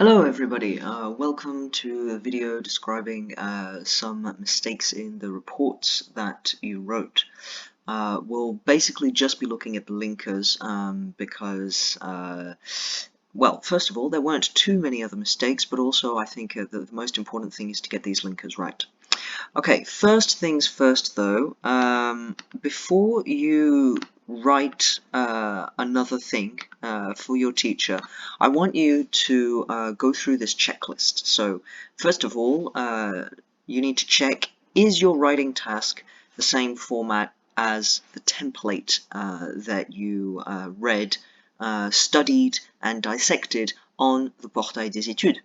Hello everybody, welcome to a video describing some mistakes in the reports that you wrote. We'll basically just be looking at the linkers because, well, first of all, there weren't too many other mistakes, but also I think the most important thing is to get these linkers right. Okay, first things first though, before you write another thing for your teacher, I want you to go through this checklist. So first of all, you need to check, is your writing task the same format as the template that you read, studied and dissected on the Portail des Études?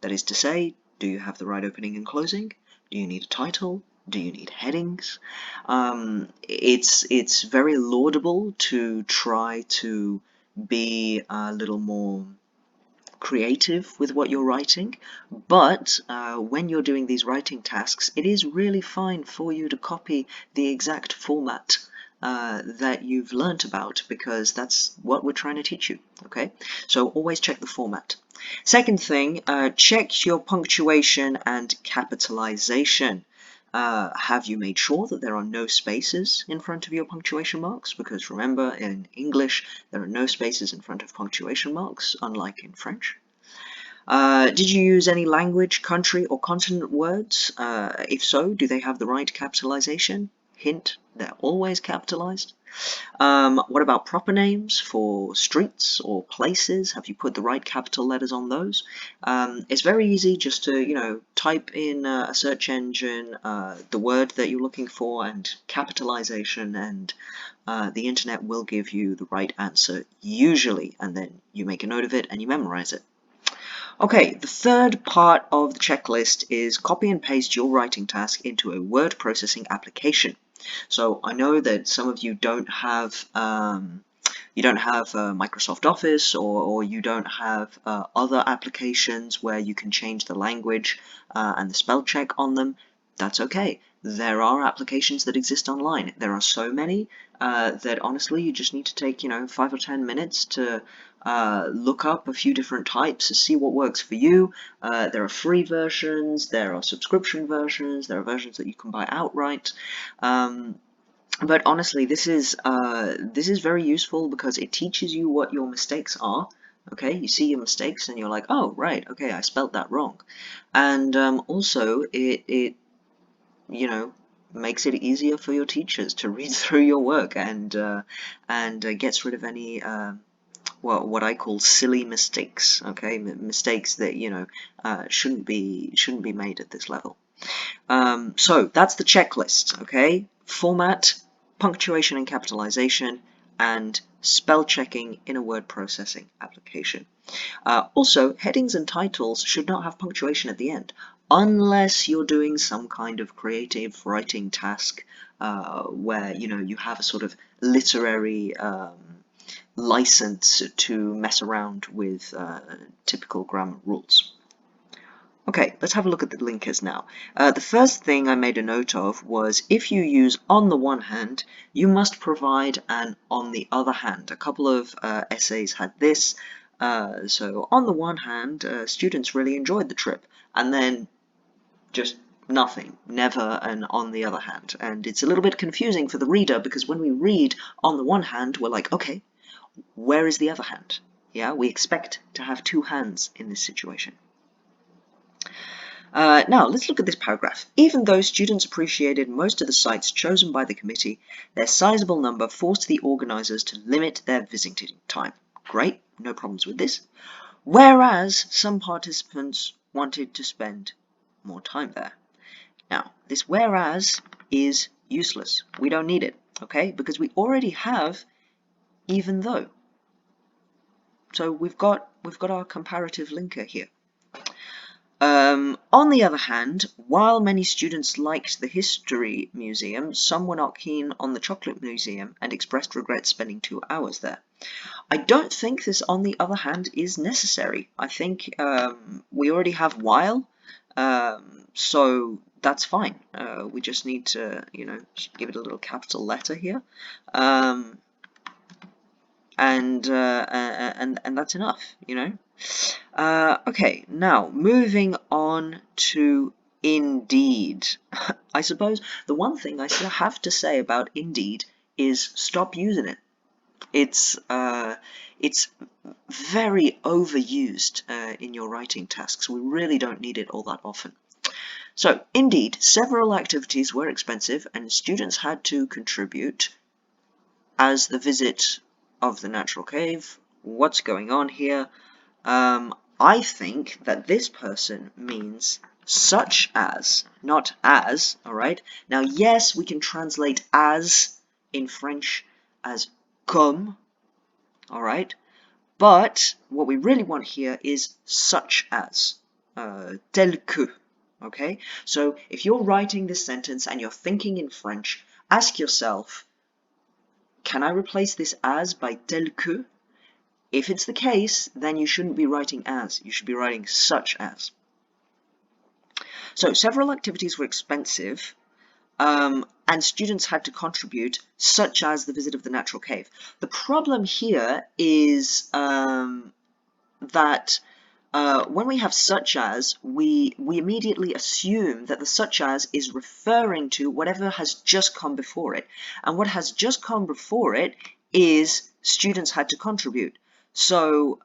That is to say, do you have the right opening and closing? Do you need a title? Do you need headings? It's very laudable to try to be a little more creative with what you're writing, but when you're doing these writing tasks, it is really fine for you to copy the exact format that you've learnt about, because that's what we're trying to teach you. Okay, so always check the format. Second thing, check your punctuation and capitalization. Have you made sure that there are no spaces in front of your punctuation marks? Because remember, in English, there are no spaces in front of punctuation marks, unlike in French. Did you use any language, country, or continent words? If so, do they have the right capitalization? Hint, they're always capitalized. What about proper names for streets or places? Have you put the right capital letters on those? It's very easy just to, type in a search engine the word that you're looking for and capitalization, and the internet will give you the right answer usually, and then you make a note of it and you memorize it. Okay, the third part of the checklist is copy and paste your writing task into a word processing application. So I know that some of you don't have Microsoft Office, or you don't have other applications where you can change the language and the spell check on them. That's okay. There are applications that exist online. There are so many that honestly you just need to take 5 or 10 minutes to look up a few different types to see what works for you. There are free versions, there are subscription versions, there are versions that you can buy outright. But honestly, this is very useful because it teaches you what your mistakes are. Okay, you see your mistakes and you're like, oh right, okay, I spelt that wrong. And also it makes it easier for your teachers to read through your work, and gets rid of any what I call silly mistakes. Okay, mistakes that shouldn't be made at this level. So that's the checklist. Okay, format, punctuation and capitalization, and spell checking in a word processing application. Also, headings and titles should not have punctuation at the end, unless you're doing some kind of creative writing task where you have a sort of literary license to mess around with typical grammar rules. Okay, let's have a look at the linkers now. The first thing I made a note of was, if you use on the one hand, you must provide an on the other hand. A couple of essays had this. So on the one hand, students really enjoyed the trip, and then just nothing, never an on the other hand. And it's a little bit confusing for the reader, because when we read on the one hand, we're like, okay, where is the other hand? Yeah, we expect to have two hands in this situation. Now, let's look at this paragraph. Even though students appreciated most of the sites chosen by the committee, their sizable number forced the organisers to limit their visiting time. Great, no problems with this. Whereas some participants wanted to spend more time there. Now, this whereas is useless. We don't need it, okay? Because we already have even though. So we've got our comparative linker here. On the other hand, while many students liked the History Museum, some were not keen on the Chocolate Museum and expressed regret spending 2 hours there. I don't think this on the other hand is necessary. I think we already have while, so that's fine. We just need to, just give it a little capital letter here. And that's enough, Okay, now moving on to Indeed. I suppose the one thing I still have to say about Indeed is stop using it. It's very overused in your writing tasks. We really don't need it all that often. So, indeed, several activities were expensive and students had to contribute as the visit of the natural cave. What's going on here? I think that this person means such as, not as, alright? Now, yes, we can translate as in French as comme, alright? But what we really want here is such as, tel que, okay? So if you're writing this sentence and you're thinking in French, ask yourself, can I replace this as by tel que? If it's the case, then you shouldn't be writing as, you should be writing such as. So several activities were expensive, and students had to contribute, such as the visit of the natural cave. The problem here is that when we have such as, we immediately assume that the such as is referring to whatever has just come before it. And what has just come before it is students had to contribute. So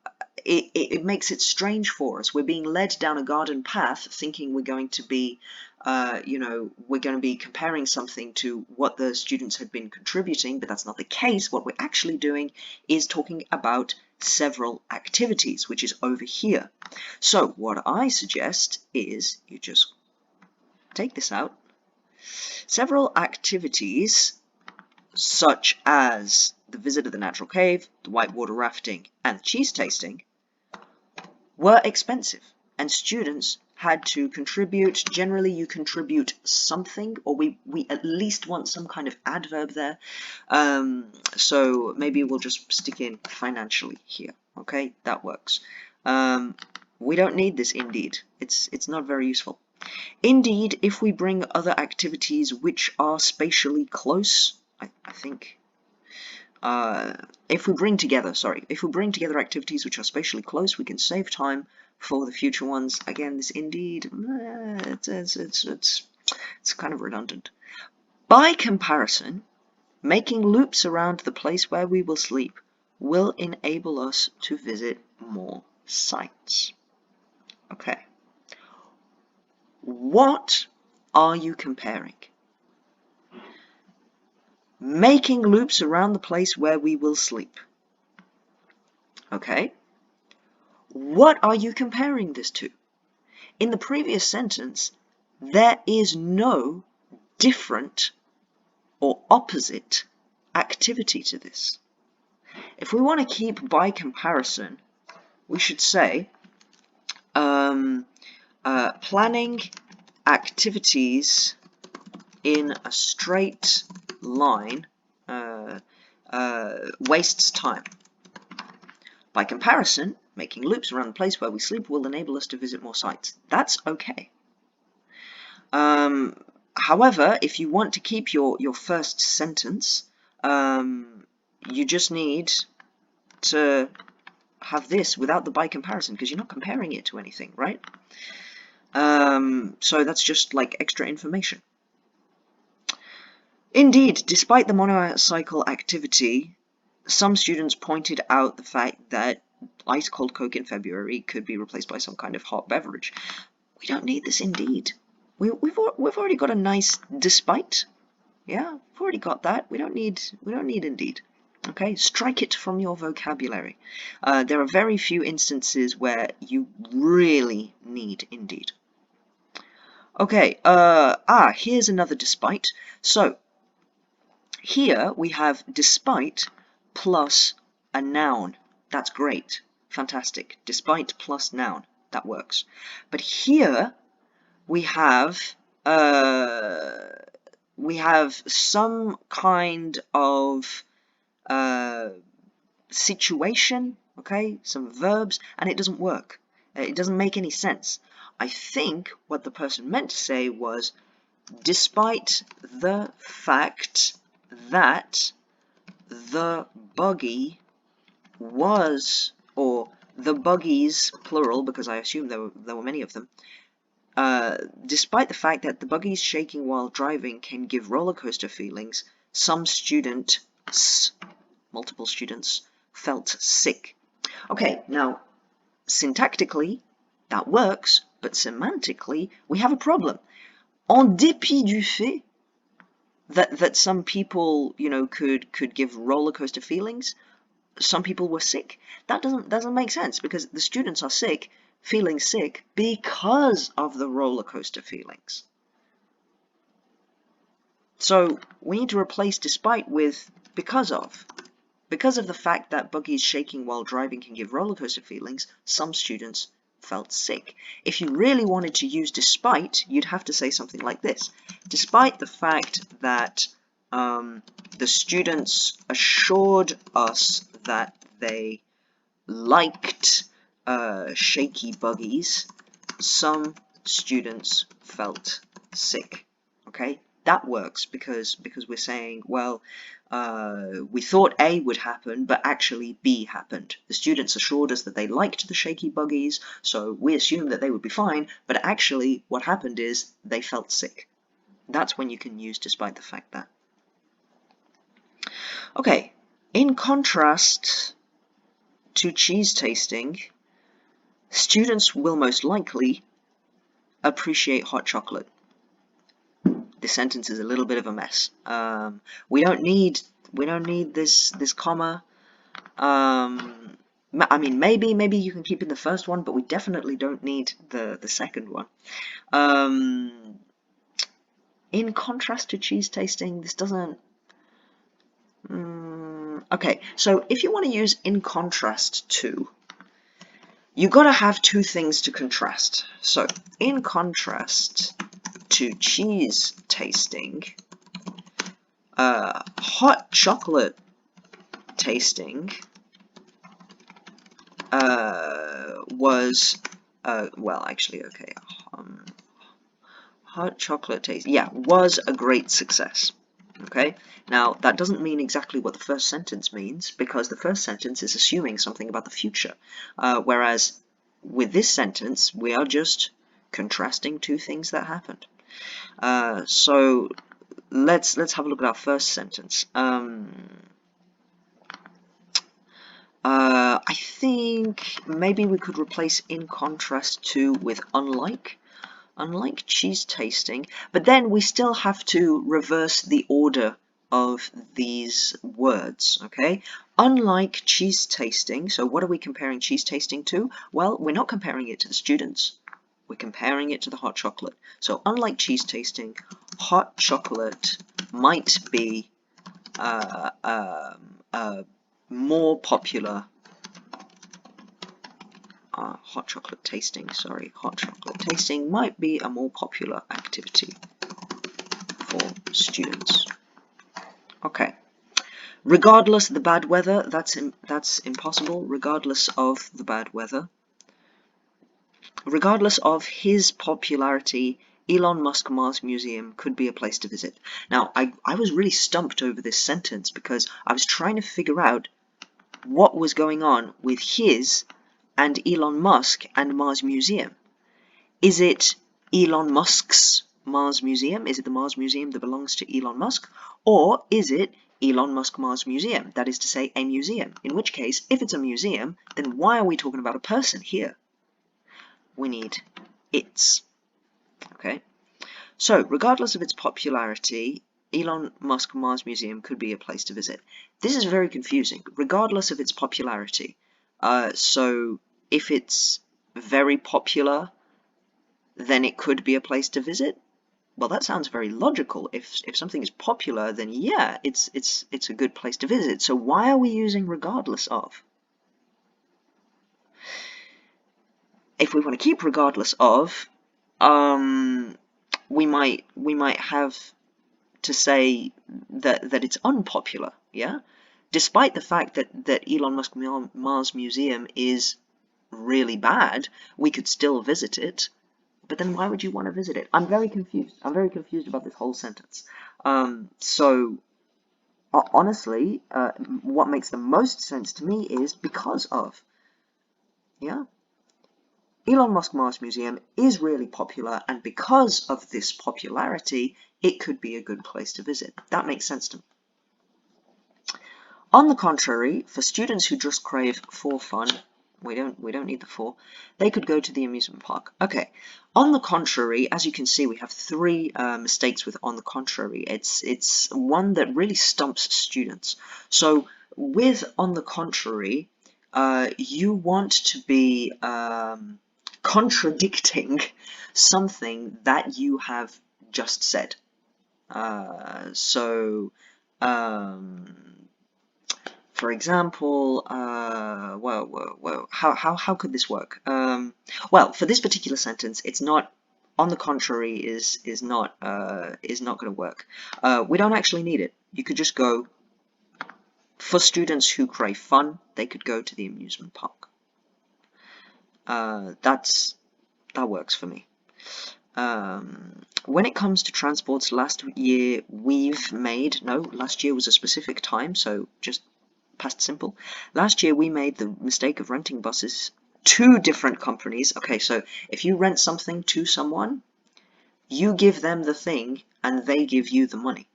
it makes it strange for us. We're being led down a garden path thinking we're going to be, we're going to be comparing something to what the students had been contributing, but that's not the case. What we're actually doing is talking about several activities, which is over here. So what I suggest is you just take this out. Several activities such as the visit of the natural cave, the whitewater rafting, and the cheese tasting were expensive, and students had to contribute. Generally, you contribute something, or we at least want some kind of adverb there. So maybe we'll just stick in financially here. Okay, that works. We don't need this indeed. It's not very useful. Indeed, if we bring other activities which are spatially close, I think. If we bring together activities which are spatially close, we can save time for the future ones. Again, this indeed, it's kind of redundant. By comparison, making loops around the place where we will sleep will enable us to visit more sites. Okay. What are you comparing? Making loops around the place where we will sleep. Okay. What are you comparing this to? In the previous sentence, there is no different or opposite activity to this. If we want to keep by comparison, we should say planning activities in a straight line wastes time. By comparison, making loops around the place where we sleep will enable us to visit more sites. That's okay. However, if you want to keep your first sentence, you just need to have this without the by comparison, because you're not comparing it to anything, right? So that's just like extra information. Indeed, despite the monocycle activity, some students pointed out the fact that ice cold Coke in February could be replaced by some kind of hot beverage. We don't need this indeed. We've already got a nice despite. Yeah, we've already got that. We don't need indeed. Okay, strike it from your vocabulary. There are very few instances where you really need indeed. Okay, here's another despite. So here we have despite plus a noun. That's great. Fantastic. Despite plus noun. That works. But here we have some kind of situation, okay, some verbs, and it doesn't work. It doesn't make any sense. I think what the person meant to say was, despite the fact that the buggy was, or the buggies, plural, because I assume there were many of them, despite the fact that the buggies shaking while driving can give roller coaster feelings, some students, multiple students, felt sick. Okay, now, syntactically, that works, but semantically, we have a problem. En dépit du fait that some people, could give roller coaster feelings, some people were sick. That doesn't make sense, because the students are sick, feeling sick because of the roller coaster feelings. So we need to replace despite with because of. Because of the fact that buggies shaking while driving can give roller coaster feelings, some students felt sick. If you really wanted to use despite, you'd have to say something like this. Despite the fact that the students assured us that they liked shaky buggies, some students felt sick. Okay, that works because we're saying, well, we thought A would happen, but actually B happened. The students assured us that they liked the shaky buggies, so we assumed that they would be fine, but actually what happened is they felt sick. That's when you can use despite the fact that. Okay, in contrast to cheese tasting, students will most likely appreciate hot chocolate. This sentence is a little bit of a mess. We don't need this comma. I mean, maybe you can keep in the first one, but we definitely don't need the second one. In contrast to cheese tasting, this doesn't. Okay, so if you want to use in contrast to, you gotta have two things to contrast. So in contrast to cheese tasting, hot chocolate tasting was well, actually, okay, hot chocolate taste, yeah, was a great success. Okay, now that doesn't mean exactly what the first sentence means, because the first sentence is assuming something about the future, whereas with this sentence we are just contrasting two things that happened. So let's have a look at our first sentence. I think maybe we could replace in contrast to with unlike cheese tasting, but then we still have to reverse the order of these words, okay? Unlike cheese tasting, so what are we comparing cheese tasting to? Well, we're not comparing it to the students, we're comparing it to the hot chocolate. So unlike cheese tasting, hot chocolate might be more popular. Hot chocolate tasting might be a more popular activity for students. Okay. Regardless of the bad weather, that's impossible. Regardless of the bad weather. Regardless of his popularity, Elon Musk Mars Museum could be a place to visit. Now, I was really stumped over this sentence because I was trying to figure out what was going on with his and Elon Musk and Mars Museum. Is it Elon Musk's Mars Museum? Is it the Mars Museum that belongs to Elon Musk? Or is it Elon Musk Mars Museum? That is to say, a museum. In which case, if it's a museum, then why are we talking about a person here? We need its. Okay? So, regardless of its popularity, Elon Musk Mars Museum could be a place to visit. This is very confusing. Regardless of its popularity. So, if it's very popular, then it could be a place to visit? Well, that sounds very logical. If something is popular, then yeah, it's a good place to visit. So why are we using regardless of? If we want to keep regardless of, we might have to say that it's unpopular, yeah? Despite the fact that Elon Musk Mars Museum is really bad, we could still visit it. But then why would you want to visit it? I'm very confused. I'm very confused about this whole sentence. So, honestly, what makes the most sense to me is because of. Yeah? Elon Musk Mars Museum is really popular, and because of this popularity, it could be a good place to visit. That makes sense to me. On the contrary, for students who just crave for fun, we don't need the for, they could go to the amusement park. Okay. On the contrary, as you can see, we have three mistakes with on the contrary. It's one that really stumps students. So with on the contrary, you want to be contradicting something that you have just said. For example, how could this work? Well, for this particular sentence, it's not. On the contrary, is not going to work. We don't actually need it. You could just go. For students who crave fun, they could go to the amusement park. That works for me. When it comes to transports, last year last year was a specific time, so just past simple. Last year we made the mistake of renting buses to different companies. Okay, so if you rent something to someone, you give them the thing and they give you the money.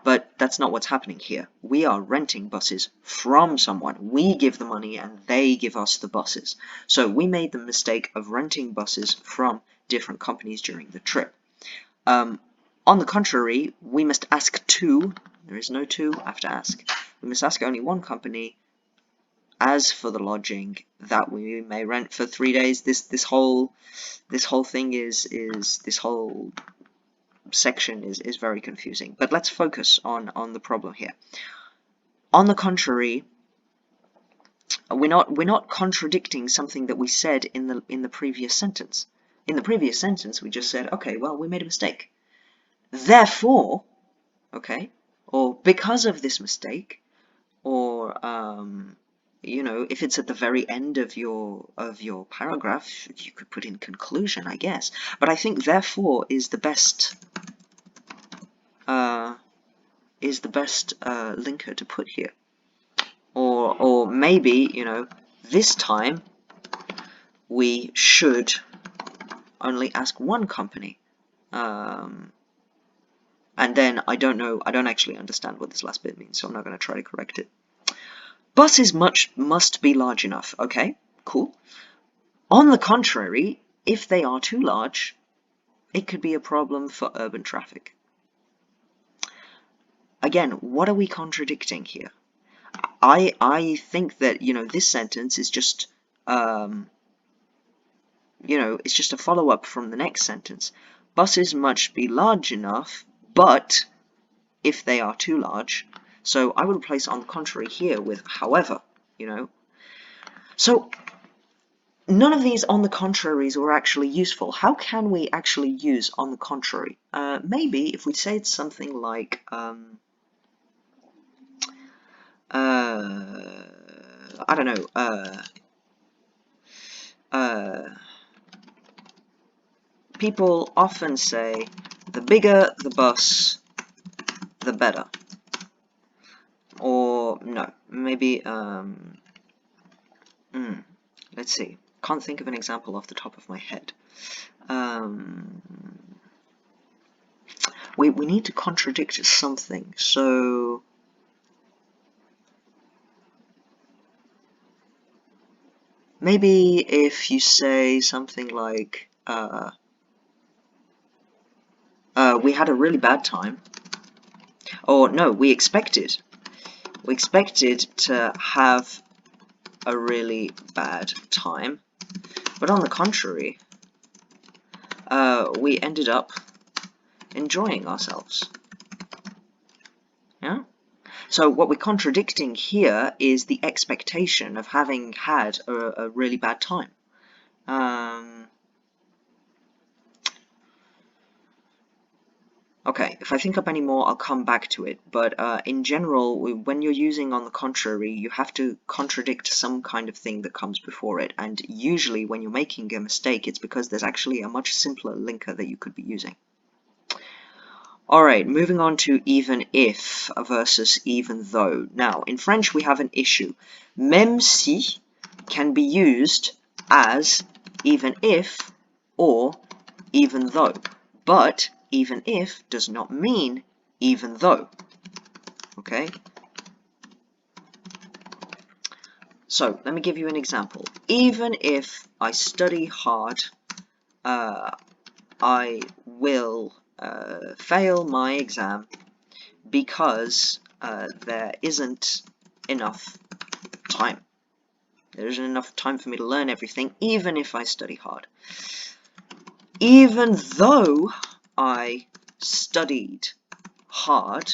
But that's not what's happening here. We are renting buses from someone. We give the money and they give us the buses. So we made the mistake of renting buses from different companies during the trip. On the contrary, we must ask two. There is no two, I have to ask. We must ask only one company. As for the lodging that we may rent for 3 days, this whole section is very confusing. But let's focus on the problem here. On the contrary, we're not contradicting something that we said in the previous sentence. In the previous sentence, we just said, okay, well, we made a mistake. Therefore, okay, or because of this mistake, or you know, if it's at the very end of your paragraph, you could put in conclusion, I guess. But I think therefore is the best linker to put here. Or maybe, you know, this time we should only ask one company. And then I don't actually understand what this last bit means, so I'm not going to try to correct it. Buses must be large enough. Okay, cool. On the contrary, if they are too large, it could be a problem for urban traffic. Again, what are we contradicting here? I think that, you know, this sentence is just, you know, it's just a follow-up from the next sentence. Buses must be large enough, but if they are too large. So I would replace on the contrary here with however, you know. So none of these on the contraries were actually useful. How can we actually use on the contrary? Maybe if we say it's something like I don't know, people often say the bigger the bus, the better. Or no, maybe let's see. Can't think of an example off the top of my head. We need to contradict something. So maybe if you say something like we had a really bad time, or no, we expected to have a really bad time, but on the contrary, we ended up enjoying ourselves. Yeah? So what we're contradicting here is the expectation of having had a really bad time. Okay, if I think up any more, I'll come back to it. But in general, when you're using on the contrary, you have to contradict some kind of thing that comes before it. And usually when you're making a mistake, it's because there's actually a much simpler linker that you could be using. Alright, moving on to even if versus even though. Now, in French, we have an issue. Même si can be used as even if or even though, but even if does not mean even though. Okay? So let me give you an example. Even if I study hard, I will fail my exam because there isn't enough time. There isn't enough time for me to learn everything, even if I study hard. Even though I studied hard,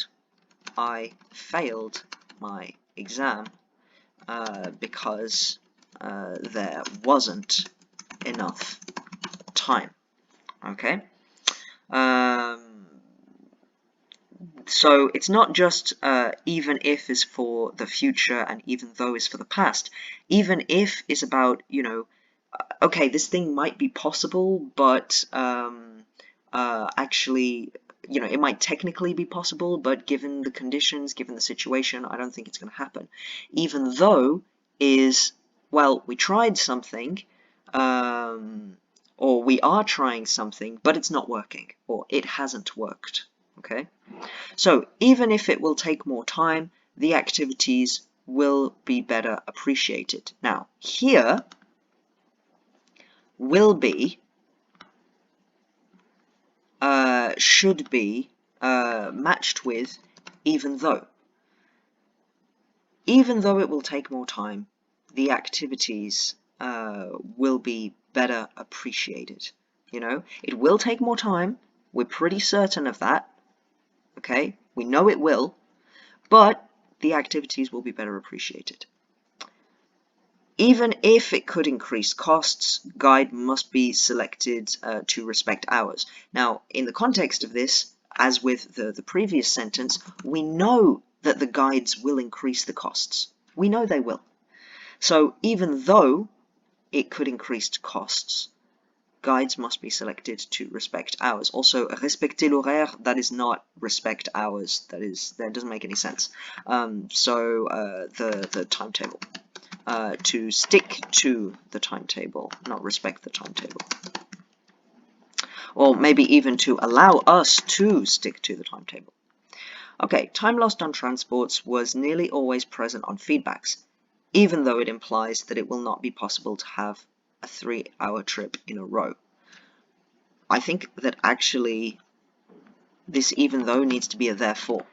I failed my exam because there wasn't enough time. Okay? So it's not just even if is for the future and even though is for the past. Even if is about, you know, okay, this thing might be possible, but actually, you know, it might technically be possible, but given the conditions, given the situation, I don't think it's going to happen. Even though is, well, we tried something, or we are trying something, but it's not working, or it hasn't worked. Okay? So even if it will take more time, the activities will be better appreciated. Now, here, will be should be matched with even though. Even though it will take more time, the activities will be better appreciated. You know, it will take more time. We're pretty certain of that. Okay, we know it will, but the activities will be better appreciated. Even if it could increase costs, guide must be selected to respect hours. Now, in the context of this, as with the previous sentence, we know that the guides will increase the costs. We know they will. So even though it could increase costs, guides must be selected to respect hours. Also, respecter l'horaire, that is not respect hours. That doesn't make any sense. The timetable. To stick to the timetable, not respect the timetable. Or maybe even to allow us to stick to the timetable. Okay, time lost on transports was nearly always present on feedbacks, even though it implies that it will not be possible to have a 3-hour trip in a row. I think that actually this even though needs to be a therefore.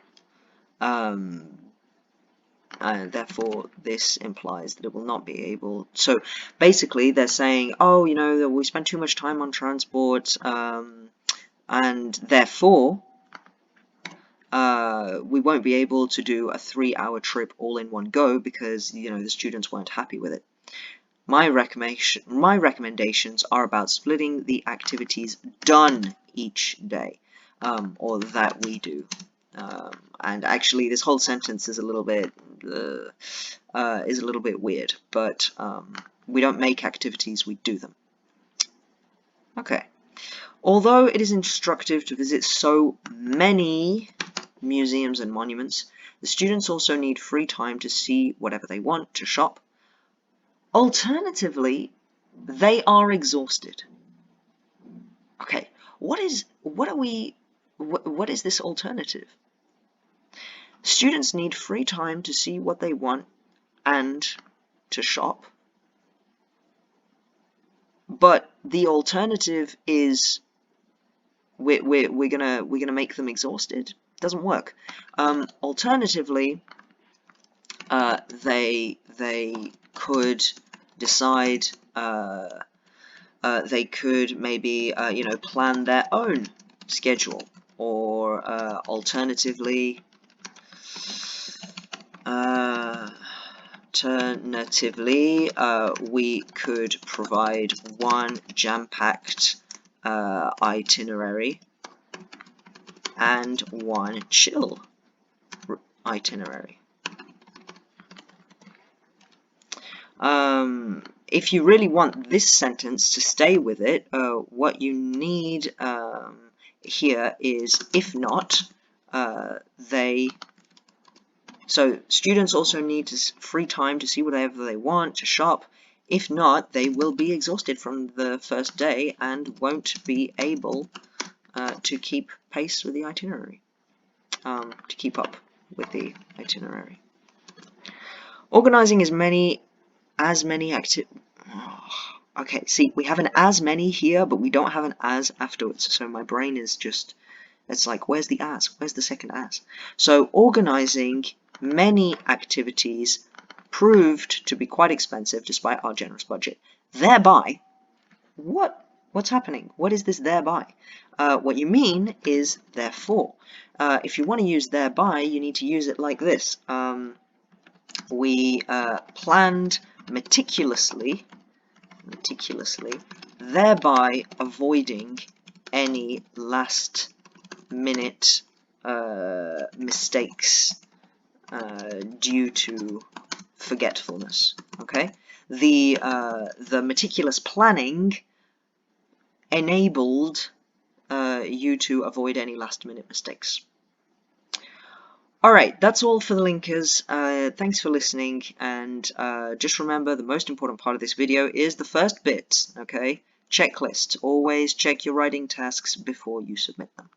And therefore this implies that it will not be able. So basically they're saying, oh, you know, we spent too much time on transport, and therefore we won't be able to do a 3-hour trip all in one go because, you know, the students weren't happy with it. My recommendations are about splitting the activities done each day, or that we do. And actually, this whole sentence is a little bit weird, but we don't make activities, we do them. Okay. Although it is instructive to visit so many museums and monuments, the students also need free time to see whatever they want, to shop. Alternatively, they are exhausted. Okay, what is this alternative? Students need free time to see what they want and to shop, but the alternative is we're gonna make them exhausted. Doesn't work. Alternatively, they could decide. They could maybe you know, plan their own schedule, or alternatively, we could provide one jam-packed itinerary and one chill itinerary. If you really want this sentence to stay with it, what you need here is if not, so students also need free time to see whatever they want, to shop. If not, they will be exhausted from the first day and won't be able to keep pace with the itinerary, to keep up with the itinerary. Organizing as many okay, see, we have an as many here, but we don't have an as afterwards, so my brain is just, it's like, where's the as? Where's the second as? So organizing many activities proved to be quite expensive despite our generous budget. Thereby, what's happening? What is this thereby? What you mean is therefore. If you want to use thereby, you need to use it like this. We planned meticulously, thereby avoiding any last minute mistakes due to forgetfulness. Okay, the meticulous planning enabled you to avoid any last minute mistakes. Alright, that's all for the linkers. Thanks for listening, and just remember the most important part of this video is the first bit, okay? Checklist. Always check your writing tasks before you submit them.